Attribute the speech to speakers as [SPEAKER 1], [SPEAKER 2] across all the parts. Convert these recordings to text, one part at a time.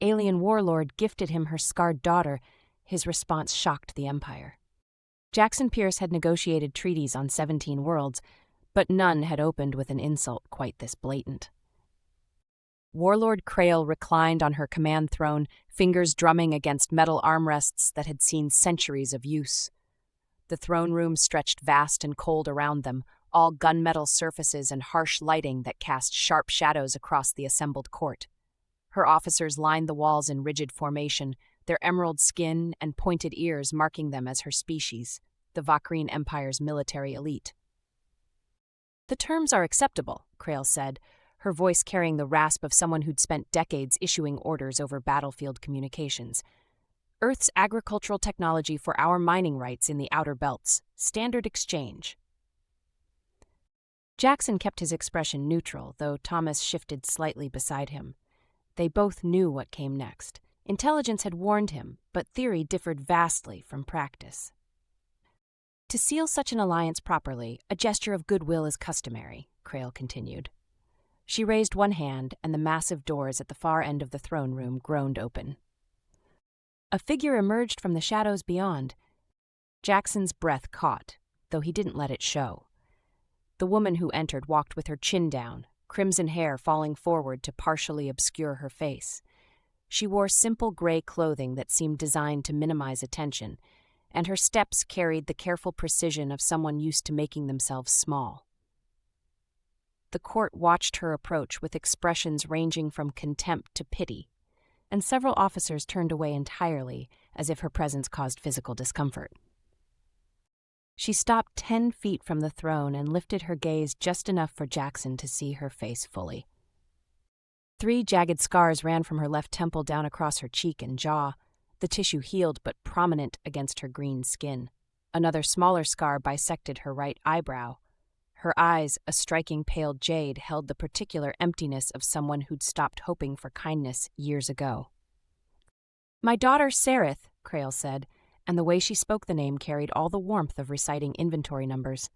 [SPEAKER 1] alien warlord gifted him her scarred daughter, his response shocked the Empire. Jackson Pierce had negotiated treaties on 17 worlds, but none had opened with an insult quite this blatant. Warlord Krael reclined on her command throne, fingers drumming against metal armrests that had seen centuries of use. The throne room stretched vast and cold around them, all gunmetal surfaces and harsh lighting that cast sharp shadows across the assembled court. Her officers lined the walls in rigid formation, their emerald skin and pointed ears marking them as her species, the Vakrine Empire's military elite. "The terms are acceptable," Krael said, her voice carrying the rasp of someone who'd spent decades issuing orders over battlefield communications. "Earth's agricultural technology for our mining rights in the outer belts. Standard exchange." Jackson kept his expression neutral, though Thomas shifted slightly beside him. They both knew what came next. Intelligence had warned him, but theory differed vastly from practice. "To seal such an alliance properly, a gesture of goodwill is customary," Krael continued. She raised one hand, and the massive doors at the far end of the throne room groaned open. A figure emerged from the shadows beyond. Jackson's breath caught, though he didn't let it show. The woman who entered walked with her chin down, crimson hair falling forward to partially obscure her face. She wore simple gray clothing that seemed designed to minimize attention, and her steps carried the careful precision of someone used to making themselves small. The court watched her approach with expressions ranging from contempt to pity, and several officers turned away entirely, as if her presence caused physical discomfort. She stopped 10 feet from the throne and lifted her gaze just enough for Jackson to see her face fully. 3 jagged scars ran from her left temple down across her cheek and jaw, the tissue healed but prominent against her green skin. Another smaller scar bisected her right eyebrow. Her eyes, a striking pale jade, held the particular emptiness of someone who'd stopped hoping for kindness years ago. "My daughter Serith," Krael said, and the way she spoke the name carried all the warmth of reciting inventory numbers.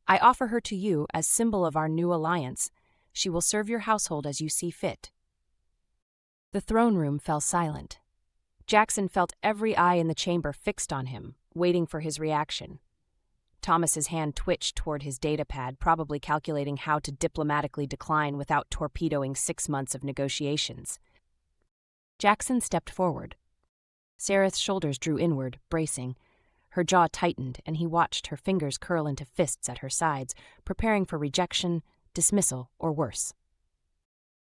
[SPEAKER 1] "I offer her to you as symbol of our new alliance. She will serve your household as you see fit." The throne room fell silent. Jackson felt every eye in the chamber fixed on him, waiting for his reaction. Thomas's hand twitched toward his datapad, probably calculating how to diplomatically decline without torpedoing 6 months of negotiations. Jackson stepped forward. Serith's shoulders drew inward, bracing. Her jaw tightened, and he watched her fingers curl into fists at her sides, preparing for rejection, dismissal, or worse.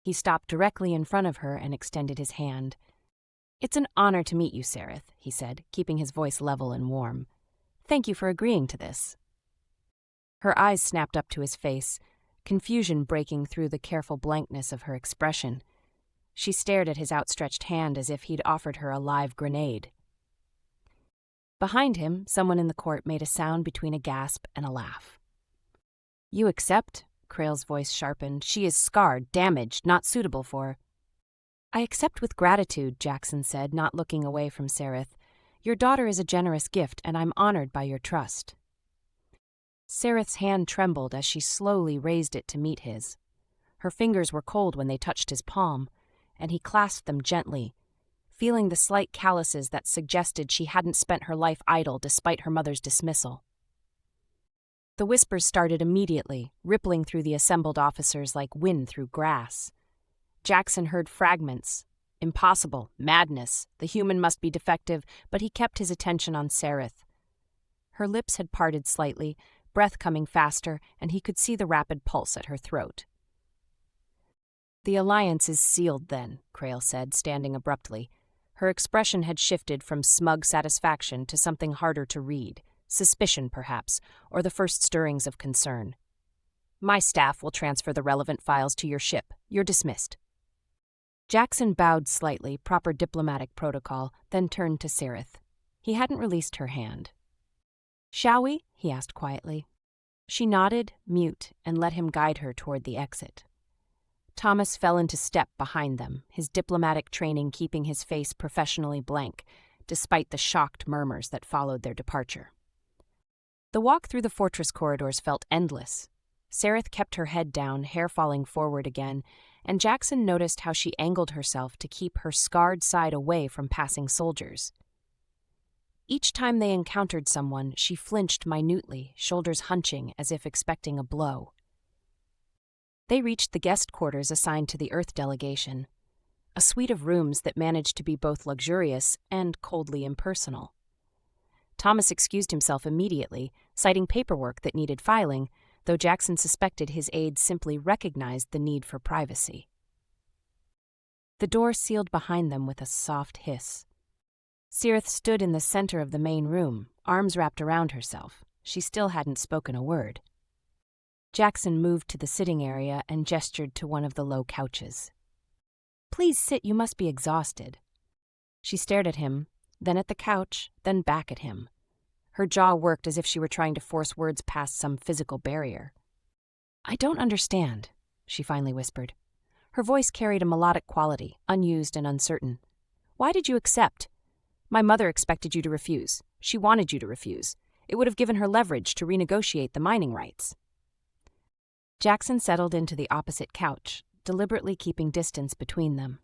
[SPEAKER 1] He stopped directly in front of her and extended his hand. "It's an honor to meet you, Serith," he said, keeping his voice level and warm. "Thank you for agreeing to this." Her eyes snapped up to his face, confusion breaking through the careful blankness of her expression. She stared at his outstretched hand as if he'd offered her a live grenade. Behind him, someone in the court made a sound between a gasp and a laugh. "You accept?" Krael's voice sharpened. "She is scarred, damaged, not suitable for—" "I accept with gratitude," Jackson said, not looking away from Serith. "Your daughter is a generous gift, and I'm honored by your trust." Serith's hand trembled as she slowly raised it to meet his. Her fingers were cold when they touched his palm, and he clasped them gently, feeling the slight calluses that suggested she hadn't spent her life idle despite her mother's dismissal. The whispers started immediately, rippling through the assembled officers like wind through grass. Jackson heard fragments. Impossible, madness, the human must be defective, but he kept his attention on Serith. Her lips had parted slightly, breath coming faster, and he could see the rapid pulse at her throat. "The alliance is sealed then," Krael said, standing abruptly. Her expression had shifted from smug satisfaction to something harder to read, suspicion perhaps, or the first stirrings of concern. "My staff will transfer the relevant files to your ship. You're dismissed." Jackson bowed slightly, proper diplomatic protocol, then turned to Serith. He hadn't released her hand. "Shall we?" he asked quietly. She nodded, mute, and let him guide her toward the exit. Thomas fell into step behind them, his diplomatic training keeping his face professionally blank, despite the shocked murmurs that followed their departure. The walk through the fortress corridors felt endless. Serith kept her head down, hair falling forward again, and Jackson noticed how she angled herself to keep her scarred side away from passing soldiers. Each time they encountered someone, she flinched minutely, shoulders hunching as if expecting a blow. They reached the guest quarters assigned to the Earth delegation, a suite of rooms that managed to be both luxurious and coldly impersonal. Thomas excused himself immediately, citing paperwork that needed filing, though Jackson suspected his aides simply recognized the need for privacy. The door sealed behind them with a soft hiss. Serith stood in the center of the main room, arms wrapped around herself. She still hadn't spoken a word. Jackson moved to the sitting area and gestured to one of the low couches. "Please sit, you must be exhausted." She stared at him, then at the couch, then back at him. Her jaw worked as if she were trying to force words past some physical barrier. "I don't understand," she finally whispered. Her voice carried a melodic quality, unused and uncertain. "Why did you accept? My mother expected you to refuse. She wanted you to refuse. It would have given her leverage to renegotiate the mining rights." Jackson settled into the opposite couch, deliberately keeping distance between them.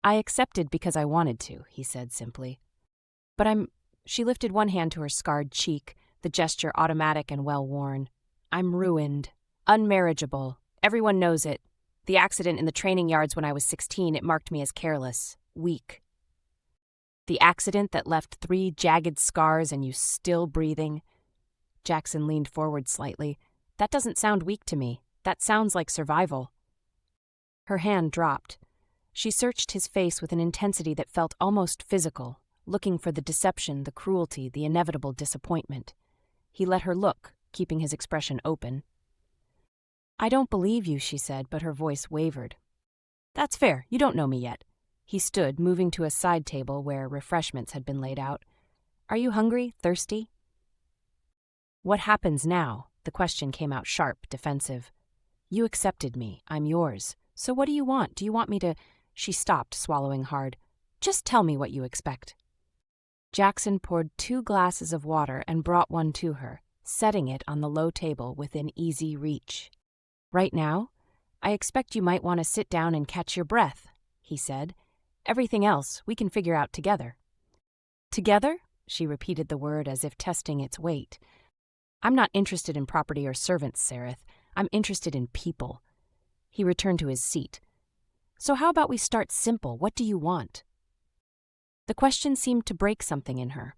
[SPEAKER 1] "I accepted because I wanted to," he said simply. "But She lifted one hand to her scarred cheek, the gesture automatic and well-worn. "I'm ruined. Unmarriageable. Everyone knows it. The accident in the training yards when I was 16, it marked me as careless, weak." "The accident that left 3 jagged scars and you still breathing?" Jackson leaned forward slightly. "That doesn't sound weak to me. That sounds like survival." Her hand dropped. She searched his face with an intensity that felt almost physical, looking for the deception, the cruelty, the inevitable disappointment. He let her look, keeping his expression open. "I don't believe you," she said, but her voice wavered. "That's fair. You don't know me yet." He stood, moving to a side table where refreshments had been laid out. "Are you hungry? Thirsty?" "What happens now?" The question came out sharp, defensive. "You accepted me. I'm yours. So what do you want? Do you want me to—" She stopped, swallowing hard. "Just tell me what you expect." Jackson poured 2 glasses of water and brought one to her, setting it on the low table within easy reach. "Right now, I expect you might want to sit down and catch your breath," he said. "Everything else we can figure out together." "Together?" She repeated the word as if testing its weight. "I'm not interested in property or servants, Serith. I'm interested in people." He returned to his seat. "So how about we start simple? What do you want?" The question seemed to break something in her.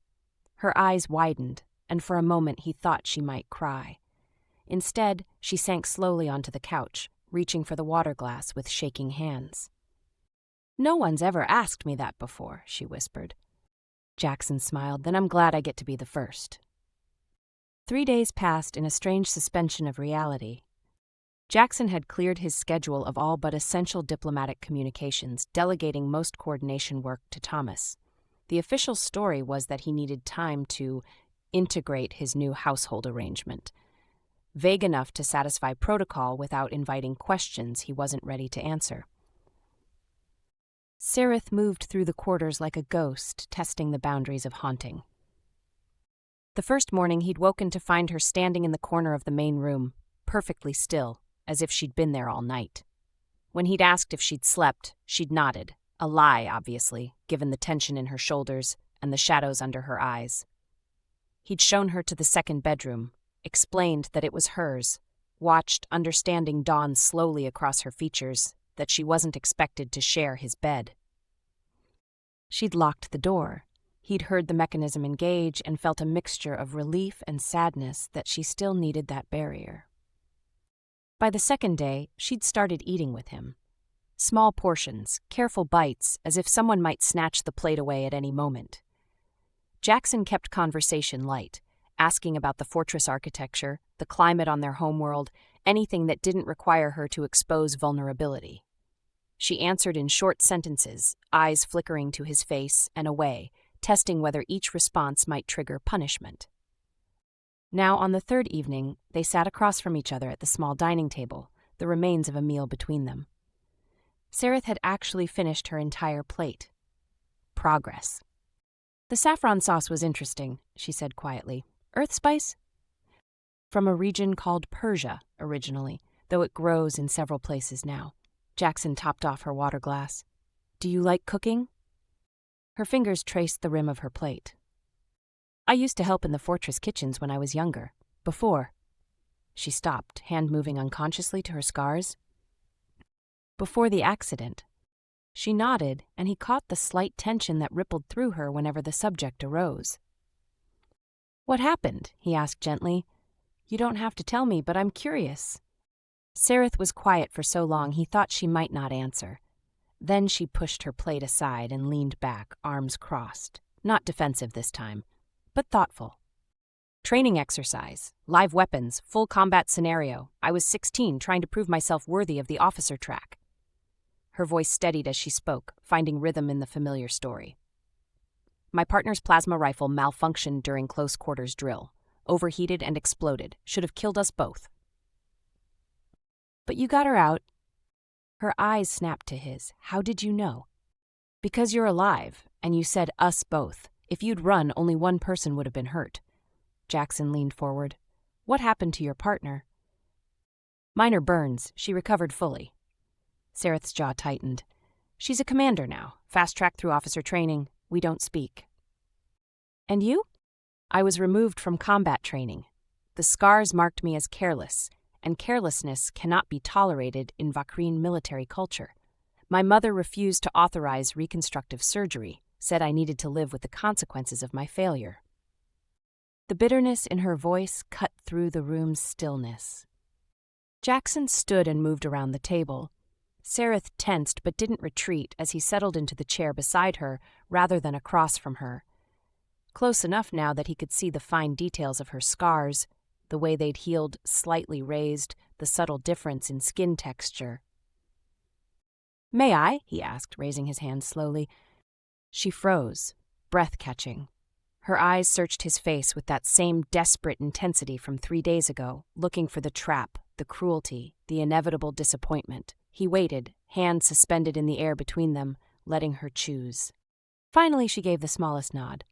[SPEAKER 1] Her eyes widened, and for a moment he thought she might cry. Instead, she sank slowly onto the couch, reaching for the water glass with shaking hands. "No one's ever asked me that before," she whispered. Jackson smiled. "Then I'm glad I get to be the first." 3 days passed in a strange suspension of reality. Jackson had cleared his schedule of all but essential diplomatic communications, delegating most coordination work to Thomas. The official story was that he needed time to integrate his new household arrangement, vague enough to satisfy protocol without inviting questions he wasn't ready to answer. Serith moved through the quarters like a ghost, testing the boundaries of haunting. The first morning he'd woken to find her standing in the corner of the main room, perfectly still, as if she'd been there all night. When he'd asked if she'd slept, she'd nodded, a lie, obviously, given the tension in her shoulders and the shadows under her eyes. He'd shown her to the second bedroom, explained that it was hers, watched understanding dawn slowly across her features, that she wasn't expected to share his bed. She'd locked the door. He'd heard the mechanism engage and felt a mixture of relief and sadness that she still needed that barrier. By the second day, she'd started eating with him. Small portions, careful bites, as if someone might snatch the plate away at any moment. Jackson kept conversation light, asking about the fortress architecture, the climate on their homeworld, anything that didn't require her to expose vulnerability. She answered in short sentences, eyes flickering to his face and away, testing whether each response might trigger punishment. Now, on the 3rd evening, they sat across from each other at the small dining table, the remains of a meal between them. Serith had actually finished her entire plate. Progress. "The saffron sauce was interesting," she said quietly. "Earth spice?" "From a region called Persia, originally, though it grows in several places now. Jackson topped off her water glass. Do you like cooking? Her fingers traced the rim of her plate. I used to help in the fortress kitchens when I was younger. Before. She stopped, hand moving unconsciously to her scars. Before the accident. She nodded, and he caught the slight tension that rippled through her whenever the subject arose. What happened? He asked gently. You don't have to tell me, but I'm curious. Serith was quiet for so long he thought she might not answer. Then she pushed her plate aside and leaned back, arms crossed. Not defensive this time, but thoughtful. Training exercise, live weapons, full combat scenario. I was 16, trying to prove myself worthy of the officer track. Her voice steadied as she spoke, finding rhythm in the familiar story. My partner's plasma rifle malfunctioned during close quarters drill. Overheated and exploded. Should have killed us both. But you got her out. Her eyes snapped to his. How did you know? Because you're alive, and you said us both. If you'd run, only one person would have been hurt. Jackson leaned forward. What happened to your partner? Minor burns. She recovered fully. Serith's jaw tightened. She's a commander now. Fast-tracked through officer training. We don't speak. And you? I was removed from combat training. The scars marked me as careless, and carelessness cannot be tolerated in Vakreen military culture. My mother refused to authorize reconstructive surgery, said I needed to live with the consequences of my failure. The bitterness in her voice cut through the room's stillness. Jackson stood and moved around the table. Serith tensed but didn't retreat as he settled into the chair beside her rather than across from her. Close enough now that he could see the fine details of her scars, the way they'd healed slightly raised, the subtle difference in skin texture. May I? He asked, raising his hand slowly. She froze, breath-catching. Her eyes searched his face with that same desperate intensity from 3 days ago, looking for the trap, the cruelty, the inevitable disappointment. He waited, hands suspended in the air between them, letting her choose. Finally, she gave the smallest nod.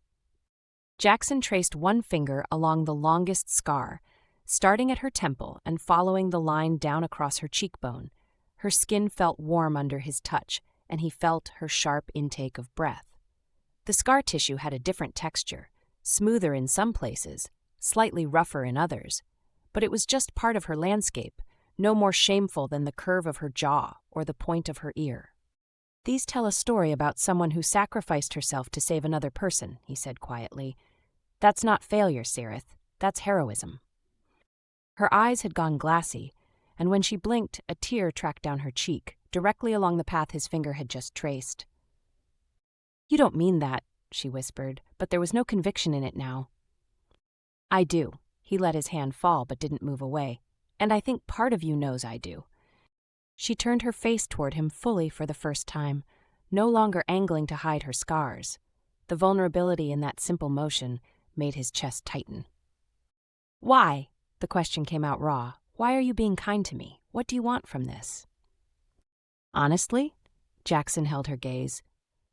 [SPEAKER 1] Jackson traced one finger along the longest scar, starting at her temple and following the line down across her cheekbone. Her skin felt warm under his touch, and he felt her sharp intake of breath. The scar tissue had a different texture, smoother in some places, slightly rougher in others, but it was just part of her landscape, no more shameful than the curve of her jaw or the point of her ear. These tell a story about someone who sacrificed herself to save another person, he said quietly. That's not failure, Serith. That's heroism. Her eyes had gone glassy, and when she blinked, a tear tracked down her cheek, directly along the path his finger had just traced. You don't mean that, she whispered, but there was no conviction in it now. I do. He let his hand fall but didn't move away. And I think part of you knows I do. She turned her face toward him fully for the first time, no longer angling to hide her scars. The vulnerability in that simple motion made his chest tighten. Why? The question came out raw. Why are you being kind to me? What do you want from this? Honestly? Jackson held her gaze.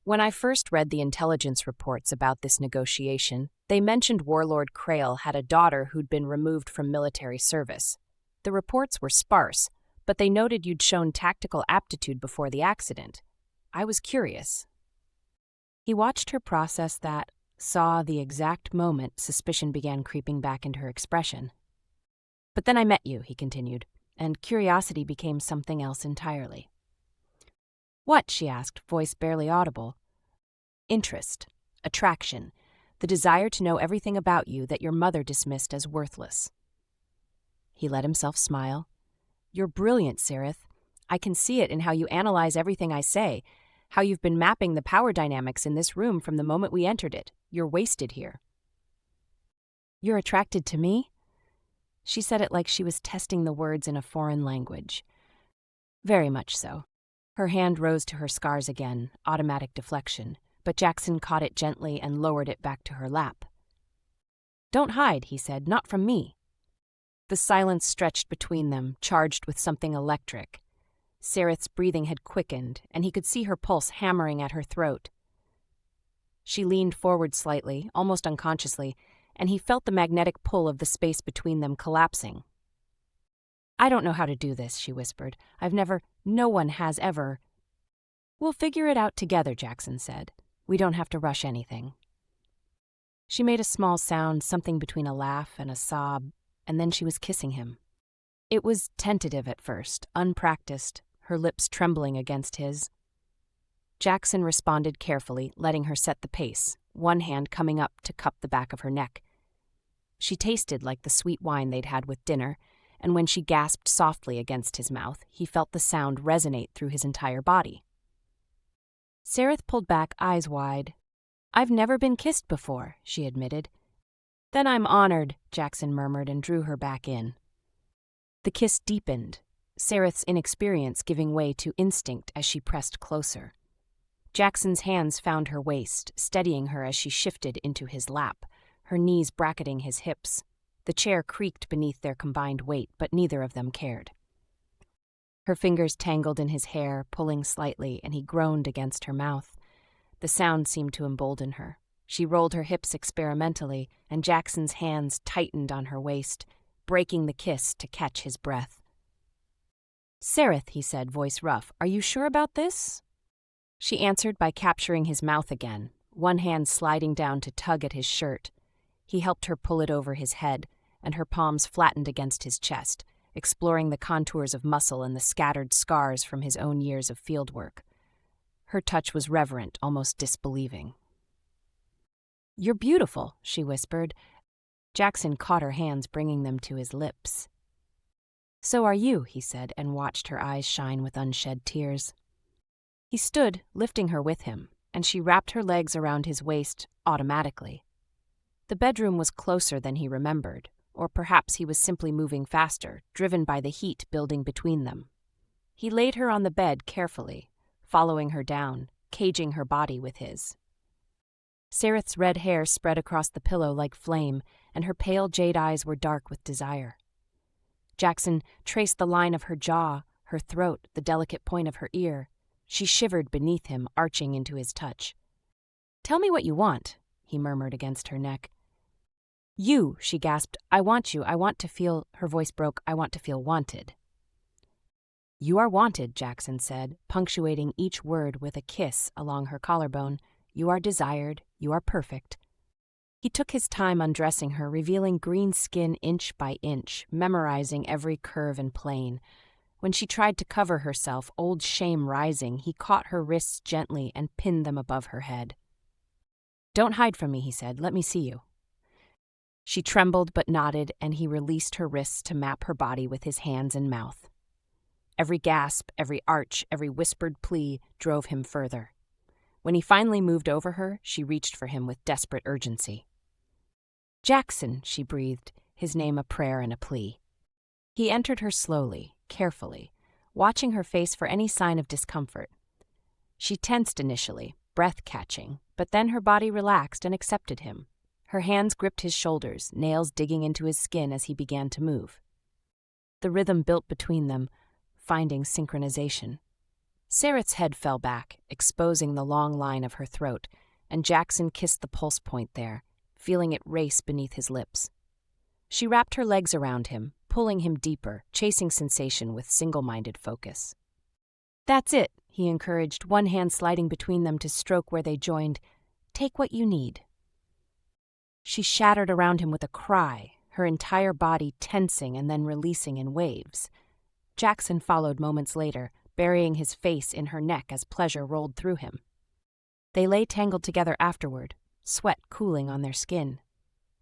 [SPEAKER 1] When I first read the intelligence reports about this negotiation, they mentioned Warlord Krael had a daughter who'd been removed from military service. The reports were sparse, but they noted you'd shown tactical aptitude before the accident. I was curious. He watched her process that, saw the exact moment suspicion began creeping back into her expression. But then I met you, he continued, and curiosity became something else entirely. What? She asked, voice barely audible. Interest, attraction, the desire to know everything about you that your mother dismissed as worthless. He let himself smile. You're brilliant, Serith. I can see it in how you analyze everything I say, how you've been mapping the power dynamics in this room from the moment we entered it. You're wasted here. You're attracted to me? She said it like she was testing the words in a foreign language. Very much so. Her hand rose to her scars again, automatic deflection, but Jackson caught it gently and lowered it back to her lap. Don't hide, he said, not from me. The silence stretched between them, charged with something electric. Serith's breathing had quickened, and he could see her pulse hammering at her throat. She leaned forward slightly, almost unconsciously, and he felt the magnetic pull of the space between them collapsing. I don't know how to do this, she whispered. I've never... No one has ever. We'll figure it out together, Jackson said. We don't have to rush anything. She made a small sound, something between a laugh and a sob, and then she was kissing him. It was tentative at first, unpracticed, her lips trembling against his. Jackson responded carefully, letting her set the pace, one hand coming up to cup the back of her neck. She tasted like the sweet wine they'd had with dinner, and when she gasped softly against his mouth, he felt the sound resonate through his entire body. Serith pulled back, eyes wide. I've never been kissed before, she admitted. Then I'm honored, Jackson murmured and drew her back in. The kiss deepened, Serith's inexperience giving way to instinct as she pressed closer. Jackson's hands found her waist, steadying her as she shifted into his lap, her knees bracketing his hips. The chair creaked beneath their combined weight, but neither of them cared. Her fingers tangled in his hair, pulling slightly, and he groaned against her mouth. The sound seemed to embolden her. She rolled her hips experimentally, and Jackson's hands tightened on her waist, breaking the kiss to catch his breath. Serith, he said, voice rough, are you sure about this? She answered by capturing his mouth again, one hand sliding down to tug at his shirt. He helped her pull it over his head, and her palms flattened against his chest, exploring the contours of muscle and the scattered scars from his own years of fieldwork. Her touch was reverent, almost disbelieving. You're beautiful, she whispered. Jackson caught her hands, bringing them to his lips. So are you, he said, and watched her eyes shine with unshed tears. He stood, lifting her with him, and she wrapped her legs around his waist automatically. The bedroom was closer than he remembered, or perhaps he was simply moving faster, driven by the heat building between them. He laid her on the bed carefully, following her down, caging her body with his. Serith's red hair spread across the pillow like flame, and her pale jade eyes were dark with desire. Jackson traced the line of her jaw, her throat, the delicate point of her ear. She shivered beneath him, arching into his touch. Tell me what you want, he murmured against her neck. You, she gasped. I want you. I want to feel, her voice broke, I want to feel wanted. You are wanted, Jackson said, punctuating each word with a kiss along her collarbone. You are desired. You are perfect. He took his time undressing her, revealing green skin inch by inch, memorizing every curve and plane. When she tried to cover herself, old shame rising, he caught her wrists gently and pinned them above her head. Don't hide from me, he said. Let me see you. She trembled but nodded, and he released her wrists to map her body with his hands and mouth. Every gasp, every arch, every whispered plea drove him further. When he finally moved over her, she reached for him with desperate urgency. Jackson, she breathed, his name a prayer and a plea. He entered her slowly, carefully, watching her face for any sign of discomfort. She tensed initially, breath-catching, but then her body relaxed and accepted him. Her hands gripped his shoulders, nails digging into his skin as he began to move. The rhythm built between them, finding synchronization. Serith's head fell back, exposing the long line of her throat, and Jackson kissed the pulse point there, feeling it race beneath his lips. She wrapped her legs around him, pulling him deeper, chasing sensation with single-minded focus. That's it, he encouraged, one hand sliding between them to stroke where they joined. Take what you need. She shattered around him with a cry, her entire body tensing and then releasing in waves. Jackson followed moments later, burying his face in her neck as pleasure rolled through him. They lay tangled together afterward, sweat cooling on their skin.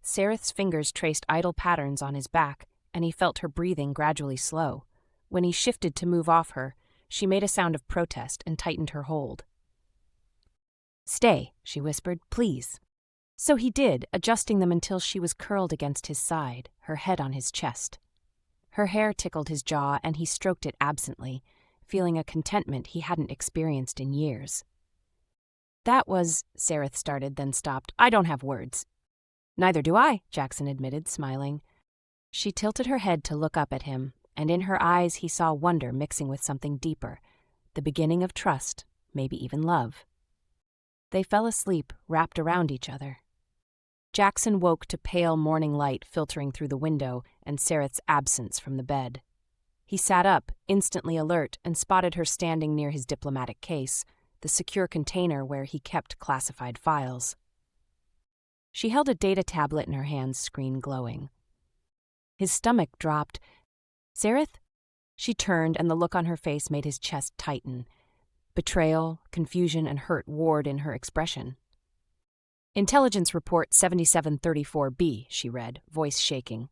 [SPEAKER 1] Serith's fingers traced idle patterns on his back, and he felt her breathing gradually slow. When he shifted to move off her, she made a sound of protest and tightened her hold. Stay, she whispered, please. So he did, adjusting them until she was curled against his side, her head on his chest. Her hair tickled his jaw, and he stroked it absently, feeling a contentment he hadn't experienced in years. That was, Serith started, then stopped. I don't have words. Neither do I, Jackson admitted, smiling. She tilted her head to look up at him, and in her eyes he saw wonder mixing with something deeper, the beginning of trust, maybe even love. They fell asleep, wrapped around each other. Jackson woke to pale morning light filtering through the window and Serith's absence from the bed. He sat up, instantly alert, and spotted her standing near his diplomatic case, the secure container where he kept classified files. She held a data tablet in her hands, screen glowing. His stomach dropped. "Serith?" She turned, and the look on her face made his chest tighten. Betrayal, confusion, and hurt warred in her expression. "Intelligence Report 7734B," she read, voice shaking.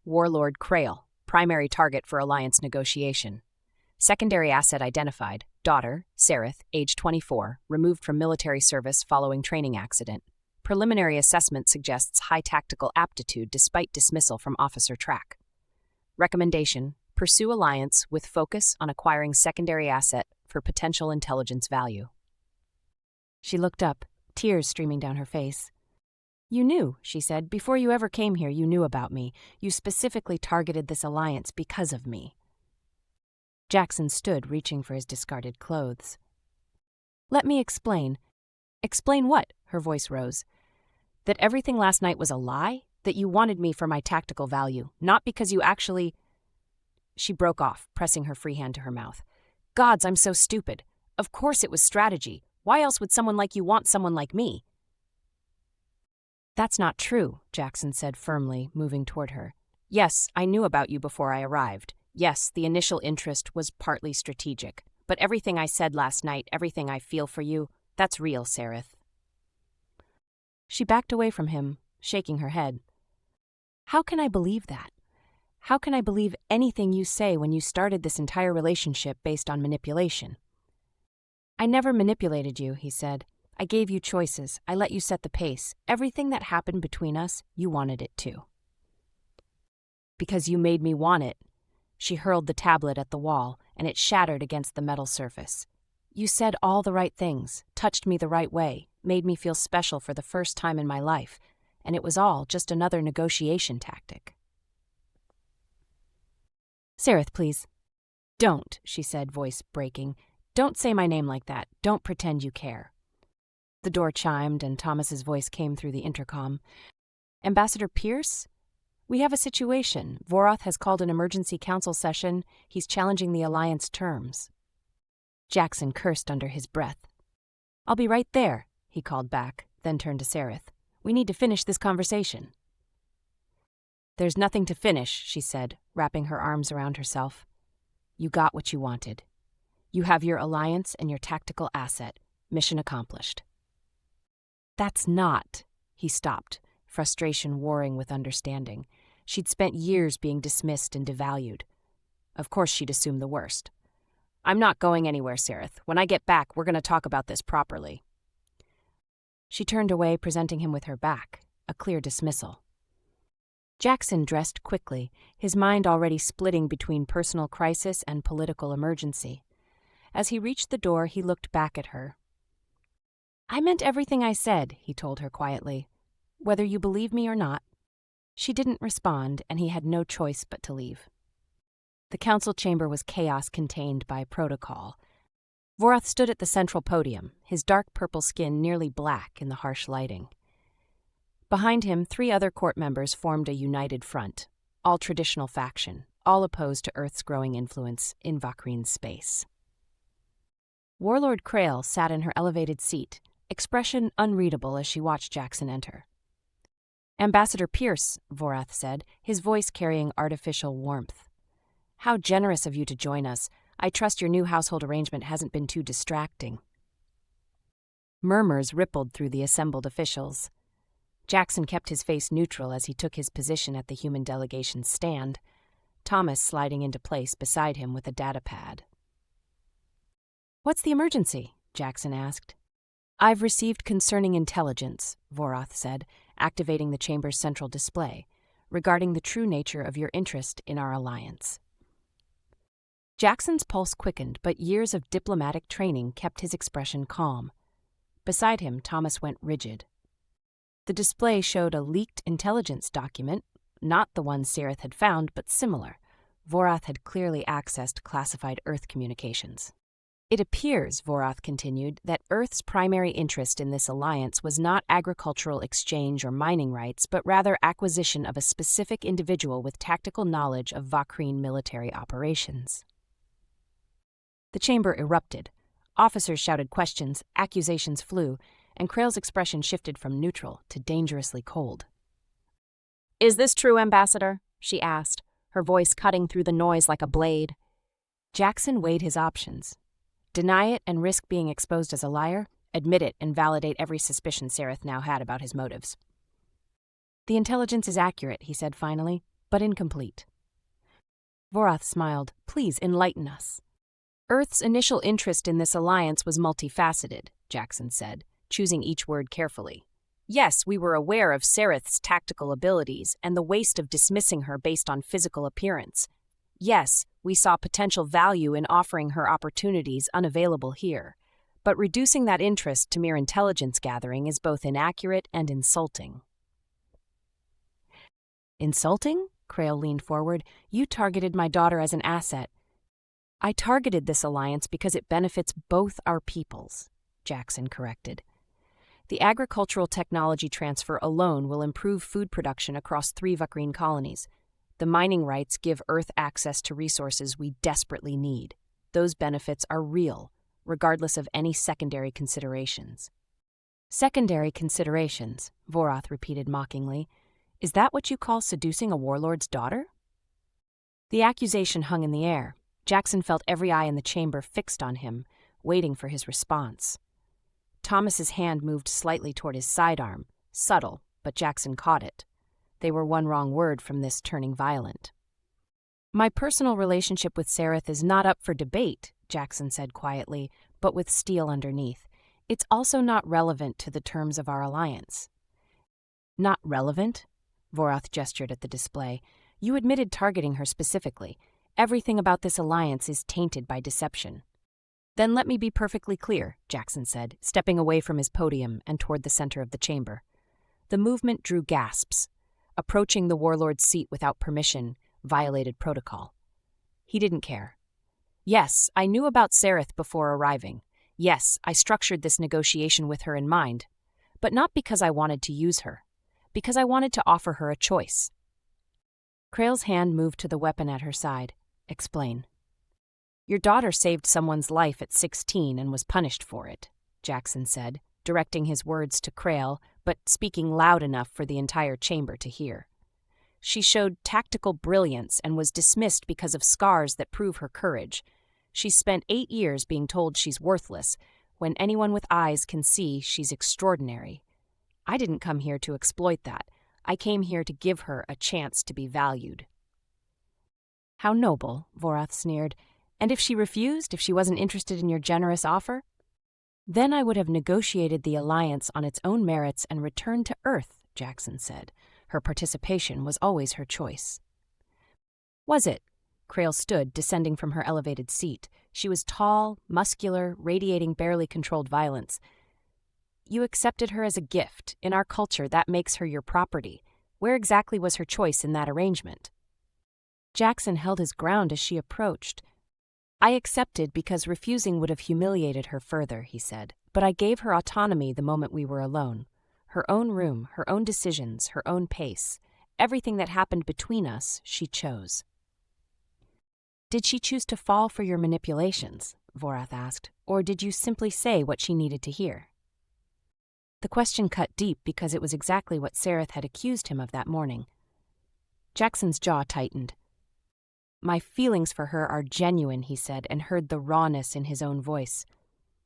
[SPEAKER 1] "Warlord Krael, primary target for alliance negotiation. Secondary asset identified, daughter, Serith, age 24, removed from military service following training accident. Preliminary assessment suggests high tactical aptitude despite dismissal from officer track. Recommendation: pursue alliance with focus on acquiring secondary asset for potential intelligence value." She looked up, tears streaming down her face. "You knew," she said. "Before you ever came here, you knew about me. You specifically targeted this alliance because of me." Jackson stood, reaching for his discarded clothes. "Let me explain." "Explain what?" Her voice rose. "That everything last night was a lie? That you wanted me for my tactical value, not because you actually—" She broke off, pressing her free hand to her mouth. "Gods, I'm so stupid. Of course it was strategy. Why else would someone like you want someone like me?" "That's not true," Jackson said firmly, moving toward her. "Yes, I knew about you before I arrived. Yes, the initial interest was partly strategic. But everything I said last night, everything I feel for you, that's real, Serith." She backed away from him, shaking her head. "How can I believe that? How can I believe anything you say when you started this entire relationship based on manipulation?" "I never manipulated you," he said. "I gave you choices. I let you set the pace. Everything that happened between us, you wanted it too." "Because you made me want it." She hurled the tablet at the wall, and it shattered against the metal surface. "You said all the right things, touched me the right way, made me feel special for the first time in my life, and it was all just another negotiation tactic." "Serith, please." "Don't," she said, voice breaking. "Don't say my name like that. Don't pretend you care." The door chimed, and Thomas's voice came through the intercom. "Ambassador Pierce? We have a situation. Vorath has called an emergency council session. He's challenging the alliance terms." Jackson cursed under his breath. "I'll be right there," he called back, then turned to Serith. "We need to finish this conversation." "There's nothing to finish," she said, wrapping her arms around herself. "You got what you wanted. You have your alliance and your tactical asset. Mission accomplished." "That's not—" He stopped, frustration warring with understanding. She'd spent years being dismissed and devalued. Of course she'd assumed the worst. "I'm not going anywhere, Serith. When I get back, we're going to talk about this properly." She turned away, presenting him with her back, a clear dismissal. Jackson dressed quickly, his mind already splitting between personal crisis and political emergency. As he reached the door, he looked back at her. "I meant everything I said," he told her quietly, "whether you believe me or not." She didn't respond, and he had no choice but to leave. The council chamber was chaos contained by protocol. Vorath stood at the central podium, his dark purple skin nearly black in the harsh lighting. Behind him, 3 other court members formed a united front, all traditional faction, all opposed to Earth's growing influence in Vakrin's space. Warlord Krael sat in her elevated seat, expression unreadable as she watched Jackson enter. "Ambassador Pierce," Vorath said, his voice carrying artificial warmth. "How generous of you to join us. I trust your new household arrangement hasn't been too distracting." Murmurs rippled through the assembled officials. Jackson kept his face neutral as he took his position at the human delegation's stand, Thomas sliding into place beside him with a data pad. "What's the emergency?" Jackson asked. "I've received concerning intelligence," Vorath said, activating the chamber's central display, "regarding the true nature of your interest in our alliance." Jackson's pulse quickened, but years of diplomatic training kept his expression calm. Beside him, Thomas went rigid. The display showed a leaked intelligence document, not the one Serith had found, but similar. Vorath had clearly accessed classified Earth communications. It appears, Vorath continued, that Earth's primary interest in this alliance was not agricultural exchange or mining rights, but rather acquisition of a specific individual with tactical knowledge of Vakreen military operations. The chamber erupted. Officers shouted questions, accusations flew, and Krael's expression shifted from neutral to dangerously cold. "Is this true, Ambassador?" she asked, her voice cutting through the noise like a blade. Jackson weighed his options. Deny it and risk being exposed as a liar, admit it and validate every suspicion Serith now had about his motives. "The intelligence is accurate," he said finally, "but incomplete." Vorath smiled. "Please enlighten us." "Earth's initial interest in this alliance was multifaceted," Jackson said, choosing each word carefully. "Yes, we were aware of Serith's tactical abilities and the waste of dismissing her based on physical appearance. Yes, we saw potential value in offering her opportunities unavailable here. But reducing that interest to mere intelligence gathering is both inaccurate and insulting." "Insulting?" Krael leaned forward. "You targeted my daughter as an asset." "I targeted this alliance because it benefits both our peoples," Jackson corrected. "The agricultural technology transfer alone will improve food production across 3 Vakreen colonies. The mining rights give Earth access to resources we desperately need. Those benefits are real, regardless of any secondary considerations." "Secondary considerations," Vorath repeated mockingly. "Is that what you call seducing a warlord's daughter?" The accusation hung in the air. Jackson felt every eye in the chamber fixed on him, waiting for his response. Thomas's hand moved slightly toward his sidearm, subtle, but Jackson caught it. They were one wrong word from this turning violent. "My personal relationship with Serith is not up for debate," Jackson said quietly, but with steel underneath. "It's also not relevant to the terms of our alliance." "Not relevant?" Vorath gestured at the display. "You admitted targeting her specifically. Everything about this alliance is tainted by deception." "Then let me be perfectly clear," Jackson said, stepping away from his podium and toward the center of the chamber. The movement drew gasps. Approaching the warlord's seat without permission violated protocol. He didn't care. "Yes, I knew about Serith before arriving. Yes, I structured this negotiation with her in mind. But not because I wanted to use her. Because I wanted to offer her a choice." Krael's hand moved to the weapon at her side. "Explain." "Your daughter saved someone's life at 16 and was punished for it," Jackson said, directing his words to Krael, but speaking loud enough for the entire chamber to hear. "She showed tactical brilliance and was dismissed because of scars that prove her courage. She's spent 8 years being told she's worthless, when anyone with eyes can see she's extraordinary. I didn't come here to exploit that. I came here to give her a chance to be valued." "How noble," Vorath sneered. "And if she refused, if she wasn't interested in your generous offer?" "Then I would have negotiated the alliance on its own merits and returned to Earth," Jackson said. "Her participation was always her choice." "Was it?" Krael stood, descending from her elevated seat. She was tall, muscular, radiating barely controlled violence. "You accepted her as a gift. In our culture, that makes her your property. Where exactly was her choice in that arrangement?" Jackson held his ground as she approached. "I accepted because refusing would have humiliated her further," he said. "But I gave her autonomy the moment we were alone. Her own room, her own decisions, her own pace. Everything that happened between us, she chose." "Did she choose to fall for your manipulations?" Vorath asked. "Or did you simply say what she needed to hear?" The question cut deep because it was exactly what Serith had accused him of that morning. Jackson's jaw tightened. "My feelings for her are genuine," he said, and heard the rawness in his own voice.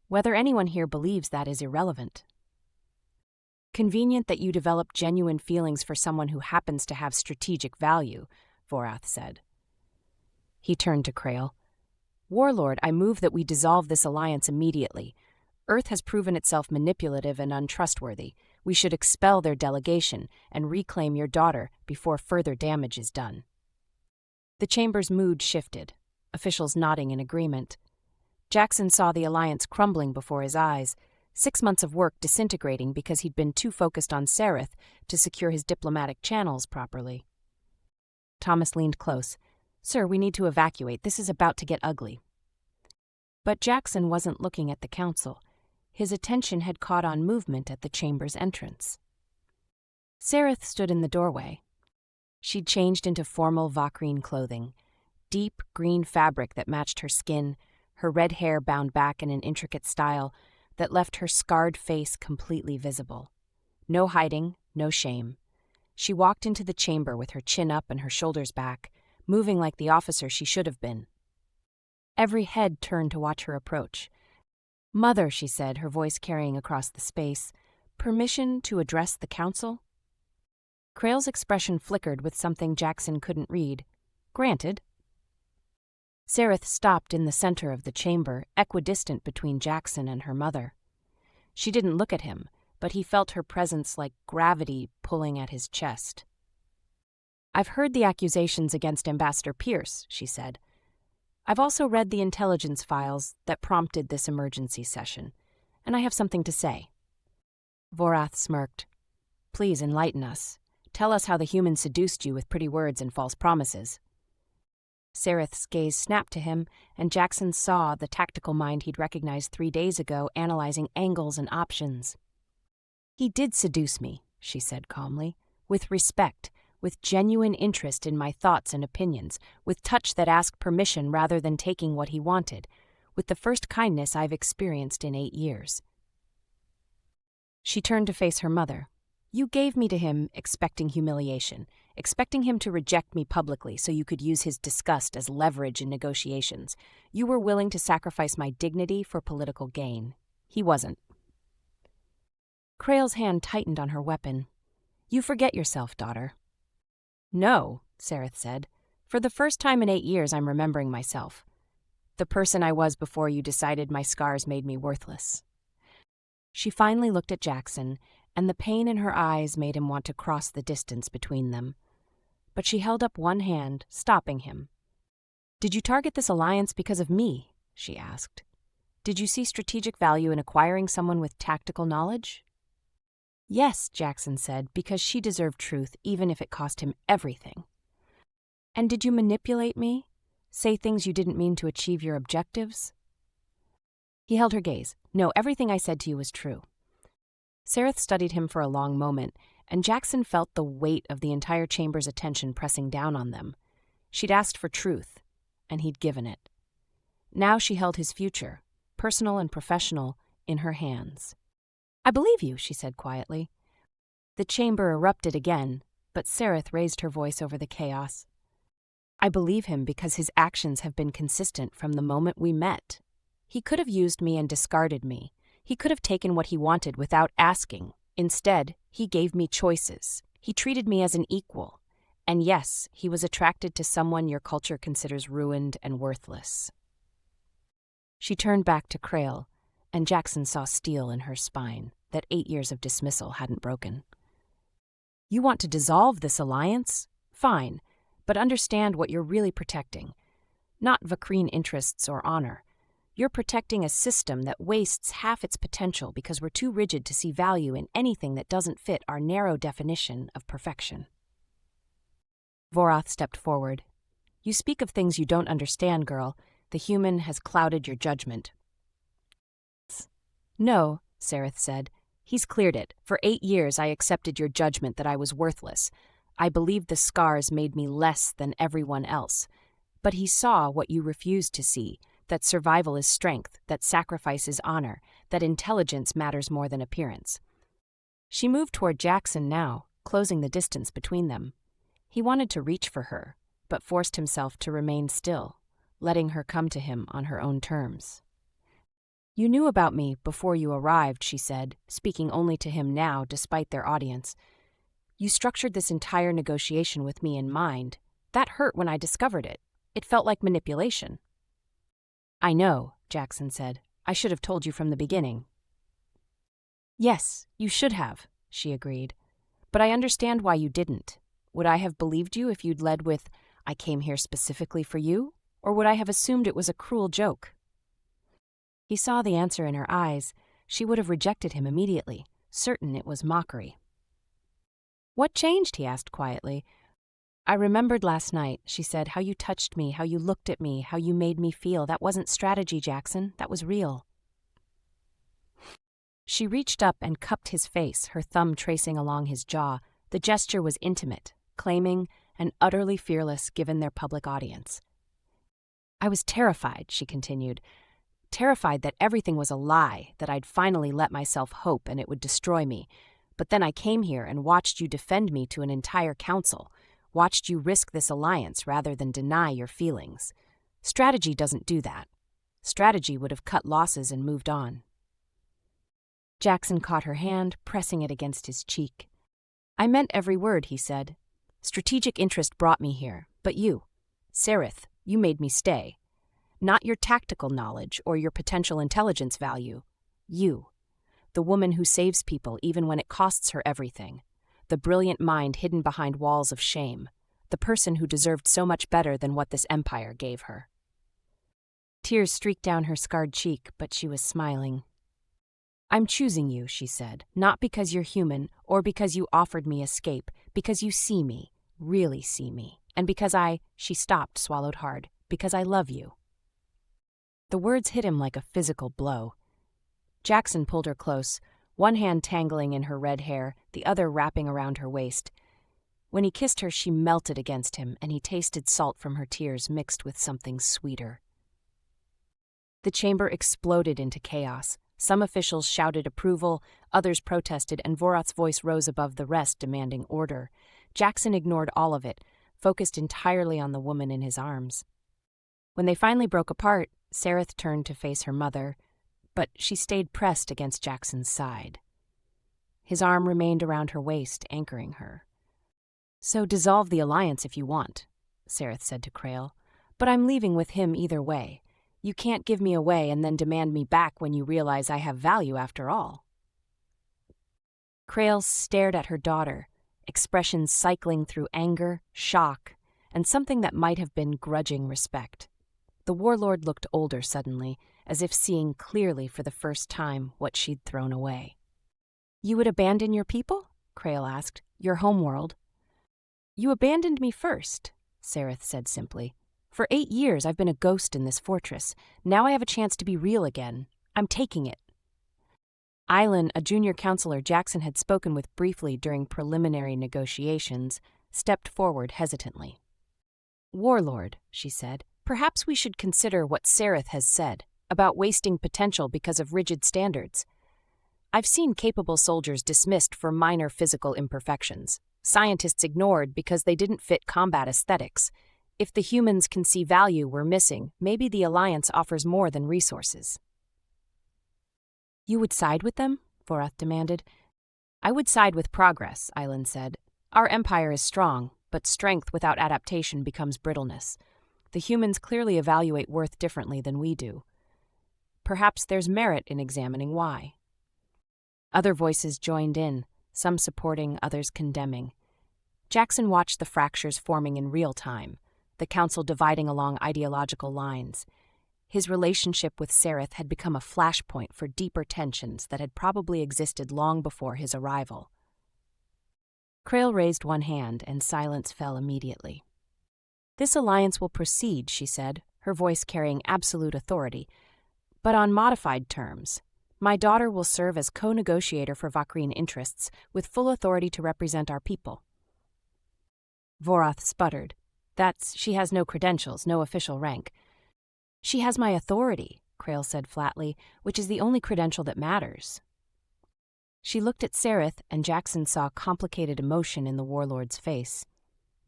[SPEAKER 1] "Whether anyone here believes that is irrelevant." "Convenient that you develop genuine feelings for someone who happens to have strategic value," Vorath said. He turned to Krael. "Warlord, I move that we dissolve this alliance immediately. Earth has proven itself manipulative and untrustworthy. We should expel their delegation and reclaim your daughter before further damage is done." The chamber's mood shifted, officials nodding in agreement. Jackson saw the alliance crumbling before his eyes, 6 months of work disintegrating because he'd been too focused on Serith to secure his diplomatic channels properly. Thomas leaned close. "Sir, we need to evacuate. This is about to get ugly." But Jackson wasn't looking at the council. His attention had caught on movement at the chamber's entrance. Serith stood in the doorway. She'd changed into formal Vakrine clothing, deep green fabric that matched her skin, her red hair bound back in an intricate style that left her scarred face completely visible. No hiding, no shame. She walked into the chamber with her chin up and her shoulders back, moving like the officer she should have been. Every head turned to watch her approach. "Mother," she said, her voice carrying across the space, "permission to address the council?" Krael's expression flickered with something Jackson couldn't read. "Granted." Serith stopped in the center of the chamber, equidistant between Jackson and her mother. She didn't look at him, but he felt her presence like gravity pulling at his chest. "I've heard the accusations against Ambassador Pierce," she said. "I've also read the intelligence files that prompted this emergency session, and I have something to say." Vorath smirked. "Please enlighten us. Tell us how the humans seduced you with pretty words and false promises." Serith's gaze snapped to him, and Jackson saw the tactical mind he'd recognized 3 days ago analyzing angles and options. "He did seduce me," she said calmly, "with respect, with genuine interest in my thoughts and opinions, with touch that asked permission rather than taking what he wanted, with the first kindness I've experienced in 8 years. She turned to face her mother. "You gave me to him expecting humiliation, expecting him to reject me publicly so you could use his disgust as leverage in negotiations. You were willing to sacrifice my dignity for political gain. He wasn't." Krael's hand tightened on her weapon. "You forget yourself, daughter." "No," Serith said. "For the first time in 8 years, I'm remembering myself. The person I was before you decided my scars made me worthless." She finally looked at Jackson, and the pain in her eyes made him want to cross the distance between them. But she held up one hand, stopping him. "Did you target this alliance because of me?" she asked. "Did you see strategic value in acquiring someone with tactical knowledge?" "Yes," Jackson said, "because she deserved truth even if it cost him everything." "And did you manipulate me? Say things you didn't mean to achieve your objectives?" He held her gaze. "No, everything I said to you was true." Serith studied him for a long moment, and Jackson felt the weight of the entire chamber's attention pressing down on them. She'd asked for truth, and he'd given it. Now she held his future, personal and professional, in her hands. "I believe you," she said quietly. The chamber erupted again, but Serith raised her voice over the chaos. "I believe him because his actions have been consistent from the moment we met. He could have used me and discarded me. He could have taken what he wanted without asking. Instead, he gave me choices. He treated me as an equal. And yes, he was attracted to someone your culture considers ruined and worthless." She turned back to Krael, and Jackson saw steel in her spine that 8 years of dismissal hadn't broken. "You want to dissolve this alliance? Fine, but understand what you're really protecting. Not Vakrine interests or honor. You're protecting a system that wastes half its potential because we're too rigid to see value in anything that doesn't fit our narrow definition of perfection." Vorath stepped forward. "You speak of things you don't understand, girl. The human has clouded your judgment." "No," Serith said. "He's cleared it. For 8 years I accepted your judgment that I was worthless. I believed the scars made me less than everyone else. But he saw what you refused to see, that survival is strength, that sacrifice is honor, that intelligence matters more than appearance." She moved toward Jackson now, closing the distance between them. He wanted to reach for her, but forced himself to remain still, letting her come to him on her own terms. "You knew about me before you arrived," she said, speaking only to him now despite their audience. "You structured this entire negotiation with me in mind. That hurt when I discovered it. It felt like manipulation." "I know," Jackson said. "I should have told you from the beginning." "Yes, you should have," she agreed. "But I understand why you didn't. Would I have believed you if you'd led with, 'I came here specifically for you'? Or would I have assumed it was a cruel joke?" He saw the answer in her eyes. She would have rejected him immediately, certain it was mockery. "What changed?" he asked quietly. I remembered last night, she said, how you touched me, how you looked at me, how you made me feel. That wasn't strategy, Jackson. That was real. She reached up and cupped his face, her thumb tracing along his jaw. The gesture was intimate, claiming, and utterly fearless given their public audience. I was terrified, she continued. Terrified that everything was a lie, that I'd finally let myself hope and it would destroy me. But then I came here and watched you defend me to an entire council, watched you risk this alliance rather than deny your feelings. Strategy doesn't do that. Strategy would have cut losses and moved on. Jackson caught her hand, pressing it against his cheek. I meant every word, he said. Strategic interest brought me here, but you, Serith, you made me stay. Not your tactical knowledge or your potential intelligence value. You, the woman who saves people even when it costs her everything. The brilliant mind hidden behind walls of shame. The person who deserved so much better than what this empire gave her. Tears streaked down her scarred cheek, but she was smiling. I'm choosing you, she said, not because you're human or because you offered me escape, because you see me, really see me, and because she stopped, swallowed hard, because I love you. The words hit him like a physical blow. Jackson pulled her close, one hand tangling in her red hair, the other wrapping around her waist. When he kissed her, she melted against him, and he tasted salt from her tears mixed with something sweeter. The chamber exploded into chaos. Some officials shouted approval, others protested, and Vorath's voice rose above the rest, demanding order. Jackson ignored all of it, focused entirely on the woman in his arms. When they finally broke apart, Serith turned to face her mother, but she stayed pressed against Jackson's side. His arm remained around her waist, anchoring her. So dissolve the alliance if you want, Serith said to Krael, but I'm leaving with him either way. You can't give me away and then demand me back when you realize I have value after all. Krael stared at her daughter, expressions cycling through anger, shock, and something that might have been grudging respect. The warlord looked older suddenly, as if seeing clearly for the first time what she'd thrown away. You would abandon your people? Krael asked. Your homeworld? You abandoned me first, Serith said simply. For 8 years I've been a ghost in this fortress. Now I have a chance to be real again. I'm taking it. Islan, a junior counselor Jackson had spoken with briefly during preliminary negotiations, stepped forward hesitantly. Warlord, she said, perhaps we should consider what Serith has said about wasting potential because of rigid standards. I've seen capable soldiers dismissed for minor physical imperfections, scientists ignored because they didn't fit combat aesthetics. If the humans can see value we're missing, maybe the Alliance offers more than resources. You would side with them? Vorath demanded. I would side with progress, Islan said. Our empire is strong, but strength without adaptation becomes brittleness. The humans clearly evaluate worth differently than we do. Perhaps there's merit in examining why. Other voices joined in, some supporting, others condemning. Jackson watched the fractures forming in real time, the council dividing along ideological lines. His relationship with Serith had become a flashpoint for deeper tensions that had probably existed long before his arrival. Krael raised one hand, and silence fell immediately. This alliance will proceed, she said, her voice carrying absolute authority, but on modified terms. My daughter will serve as co-negotiator for Vakrine interests, with full authority to represent our people. Vorath sputtered. She has no credentials, no official rank. She has my authority, Krael said flatly, which is the only credential that matters. She looked at Serith, and Jackson saw complicated emotion in the warlord's face.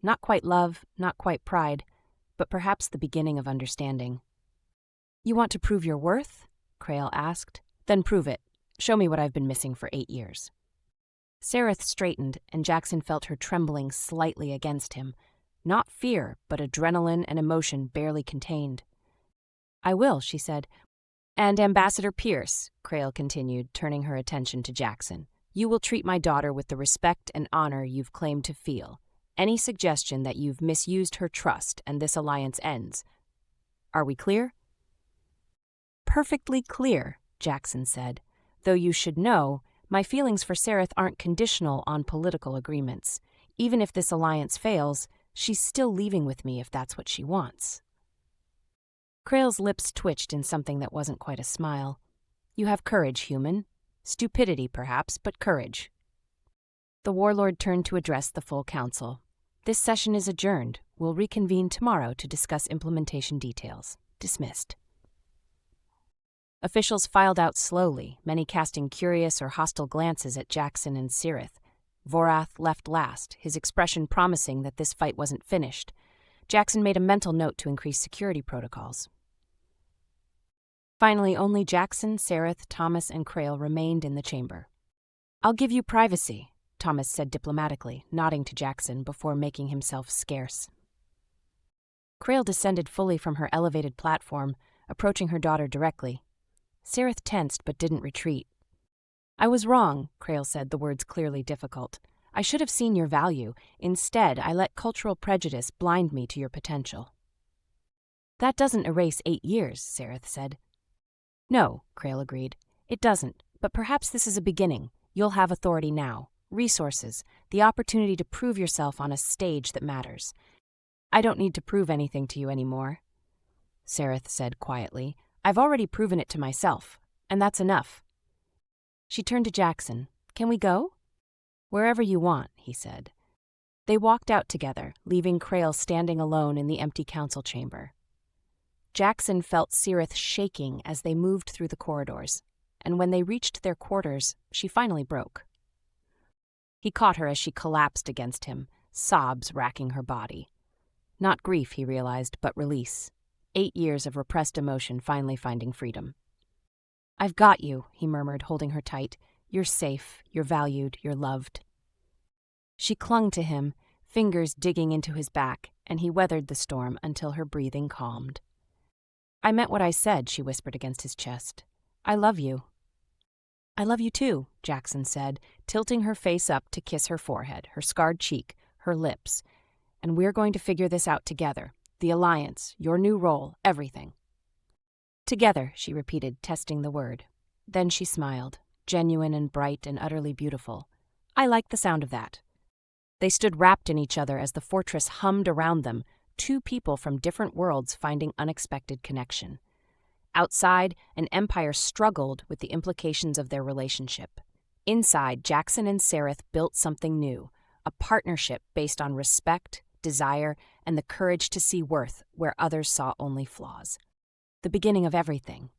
[SPEAKER 1] Not quite love, not quite pride, but perhaps the beginning of understanding. You want to prove your worth? Krael asked. Then prove it. Show me what I've been missing for 8 years. Serith straightened, and Jackson felt her trembling slightly against him. Not fear, but adrenaline and emotion barely contained. I will, she said. And Ambassador Pierce, Krael continued, turning her attention to Jackson, you will treat my daughter with the respect and honor you've claimed to feel. Any suggestion that you've misused her trust and this alliance ends. Are we clear? Perfectly clear, Jackson said. Though you should know, my feelings for Serith aren't conditional on political agreements. Even if this alliance fails, She's still leaving with me if that's what she wants. Krael's lips twitched in something that wasn't quite a smile. You have courage, human. Stupidity, perhaps, but courage. The warlord turned to address the full council. This session is adjourned. We'll reconvene tomorrow to discuss implementation details. Dismissed. Officials filed out slowly, many casting curious or hostile glances at Jackson and Serith. Vorath left last, his expression promising that this fight wasn't finished. Jackson made a mental note to increase security protocols. Finally, only Jackson, Serith, Thomas, and Krael remained in the chamber. I'll give you privacy, Thomas said diplomatically, nodding to Jackson before making himself scarce. Krael descended fully from her elevated platform, approaching her daughter directly. Serith tensed but didn't retreat. I was wrong, Krael said, the words clearly difficult. I should have seen your value. Instead, I let cultural prejudice blind me to your potential. That doesn't erase 8 years, Serith said. No, Krael agreed. It doesn't, but perhaps this is a beginning. You'll have authority now, resources, the opportunity to prove yourself on a stage that matters. I don't need to prove anything to you anymore, Serith said quietly. I've already proven it to myself, and that's enough. She turned to Jackson. Can we go? Wherever you want, he said. They walked out together, leaving Krael standing alone in the empty council chamber. Jackson felt Serith shaking as they moved through the corridors, and when they reached their quarters, she finally broke. He caught her as she collapsed against him, sobs racking her body. Not grief, he realized, but release. 8 years of repressed emotion finally finding freedom. I've got you, he murmured, holding her tight. You're safe, you're valued, you're loved. She clung to him, fingers digging into his back, and he weathered the storm until her breathing calmed. I meant what I said, she whispered against his chest. I love you. I love you too, Jackson said, tilting her face up to kiss her forehead, her scarred cheek, her lips. And we're going to figure this out together. The alliance, your new role, everything. Together, she repeated, testing the word. Then she smiled, genuine and bright and utterly beautiful. I like the sound of that. They stood wrapped in each other as the fortress hummed around them, 2 people from different worlds finding unexpected connection. Outside, an empire struggled with the implications of their relationship. Inside, Jackson and Serith built something new, a partnership based on respect, desire, and the courage to see worth where others saw only flaws. The beginning of everything.